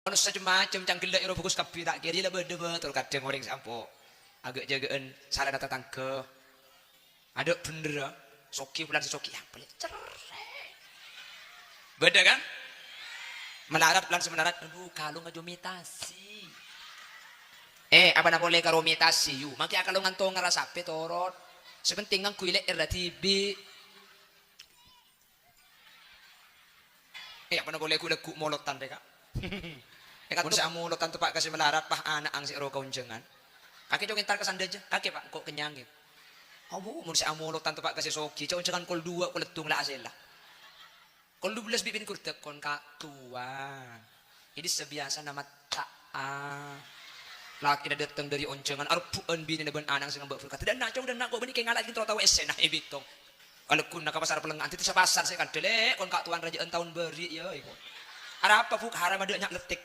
ono macam cangkelak iro fokus kapi tak kiri lah betul kadang orang sampo agak jagaan salah data tangke ada bener soki pulang si soki yang paling cerai beda kan melarat pulang semelarat aduh kalau ngajo mitasi apa na boleh karo mitasi yu maki kalau ngantong ngarasape torot sepenting ngang kuile RTB apa na boleh kuile ku molotan deka kung sa amulutan to pak kasi malarat pa anak ang si ro kaunjengan. Kaki jong entar kasanda aja. Kaki pak kok kenyangin. Abo mun sa amulutan to pak kasi soki. Kaunjengan kol 2 kol tung la asela. Kol 12 bibin kurtek kon ka tua. Jadi sebiasa nama taa. Laki na datang dari onjengan arpuan bini na ban anang sing mbak furka. Tidak nak jong dan nak kok bani kay ngalat gitu tahu esena ibitong. Kalau kun na pasar pelengan itu sa pasar saya kan dele kon ka tuan rajaan tahun beri ya iko. Ara apa fuk haram ada nyak letik